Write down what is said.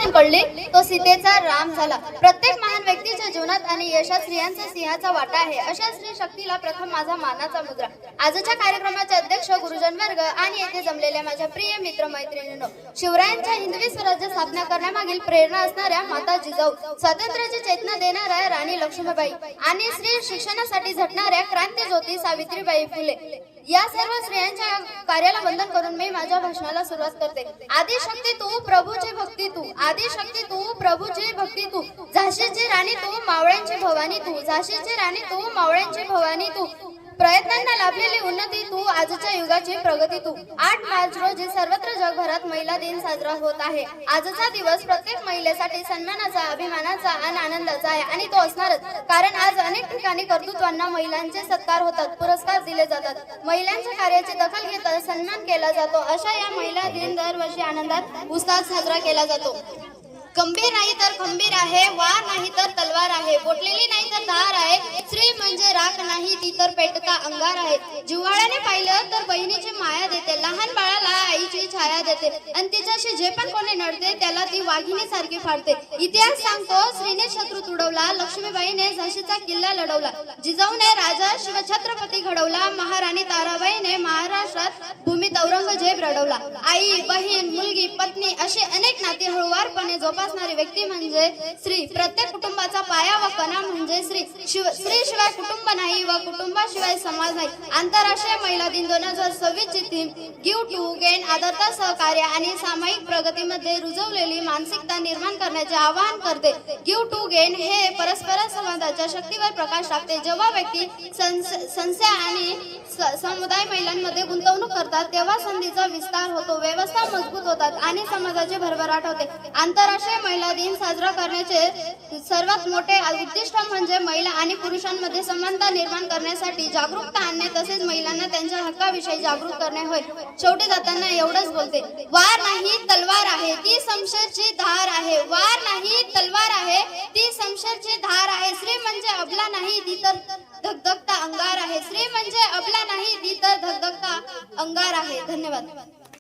आठवण पडली तो सीतेचा राम झाला. प्रत्येक महान व्यक्तीच्या जीवनात आणि यशात स्त्रियांचा सिंहाचा वाटा आहे. अशा स्त्री शक्तीला प्रथम माझा मानाचा मुद्रा. आजच्या कार्यक्रमाचे अध्यक्ष गुरुजन वर्ग आणि येथे जमलेल्या माझ्या प्रिय मित्र मैत्रिणींनो, शिवरायांच्या हिंदवी स्वराज्य स्थापना करण्यामागील प्रेरणा असणाऱ्या माता जिजाऊ, स्वातंत्र्याची चेतना देणाऱ्या राणी लक्ष्मीबाई आणि स्त्री शिक्षणासाठी झटणाऱ्या क्रांतीज्योती सावित्रीबाई फुले या सर्व स्त्रियांच्या कार्याला वंदन करून मी माझ्या भाषणाला सुरुवात करते. आदिशक्ती तू, प्रभूची भक्ती तू, आदिशक्ती तू, प्रभूची भक्ती तू, झाशीची राणी तू, मावळ्यांची भवानी तू, झाशीची राणी तू, मावळ्यांची भवानी तू, प्रयत्नांना लाभलेली उन्नती तू, आजच्या युगाची प्रगती तू. 8 मार्च रोजी सर्वत्र जगभरात महिला दिन साजरा होत आहे. आजचा दिवस प्रत्येक महिलेसाठी सन्मानाचा, अभिमानाचा आणि आनंदाचा आहे आणि तो असणारच, कारण आज अनेक ठिकाणी कर्तृत्वांना महिलांचे सत्कार होतात, पुरस्कार दिले जातात, महिलांच्या कार्याची दखल घेता सन्मान केला जातो. अशा या महिला दिन दरवर्षी आनंदात उत्साहात साजरा केला जातो. गंभीर नाही तर खंबीर आहे, वार नाही तर तलवार आहे, बोटलेली नाही तर धार आहे, स्त्री म्हणजे राख नाही ती तर पेटता अंगार आहे. जिव्हाळ्याने पाहिलं तर बहिणीची माया देते, लहान बाळाला आईची छाया देते आणि तिच्याशी जे पण कोणी नडते त्याला ती वाघिणी सारखी फाडते. इतिहास सांगतो स्त्रीने शत्रू तुडवला, लक्ष्मीबाईने झाशीचा किल्ला लढवला, जिजाऊने राजा शिवछत्रपती घडवला, महाराणी ताराबाईने महाराष्ट्रात भूमीत औरंगजेब रडवला. आई, बहीण, मुलगी, पत्नी अशी अनेक नाती हळूवारपणे जोपासणारी व्यक्ती म्हणजे स्त्री. प्रत्येक कुटुंबाचा पाया व कणा म्हणजे स्त्री. स्त्री शिवाय कुटुंब नाही व कुटुंबाशिवाय समाज नाही. आंतरराष्ट्रीय महिला दिन 2026 ची थीम गिव्ह टू गेन, आदरता, सहकार्य आणि सामायिक प्रगतीमध्ये रुजवलेली मानसिकता निर्माण करण्याचे आवाहन करते. गिव्ह टू गेन हे परस्पर संवादाच्या शक्तीवर प्रकाश टाकते. जेव्हा व्यक्ती संस्था आणि समुदाय महिलांमध्ये गुंतवणूक करतात तेव्हा संधीचा विस्तार होतो, व्यवस्था मजबूत होतात आणि समाजाची भरभराट होते. आंतरराष्ट्रीय महिला दिन साजरा करण्याचे सर्वात मोठे उद्दिष्ट म्हणजे महिला आणि पुरुषांमध्ये समानता निर्माण करण्यासाठी जागरूकता आणणे, तसेच महिलांना त्यांच्या हक्काविषयी जागरूक करणे होय. शेवटी जाताना एवढंच बोलते, वार नाही तलवार आहे ती शमशेरची धार आहे, वार नाही तलवार आहे ती शमशेरची धार आहे, स्त्री म्हणजे अबला नाही ती तर धगधगता अंगार आहे, स्त्री म्हणजे अबला नाही ती तर धगधगता अंगार आहे. धन्यवाद.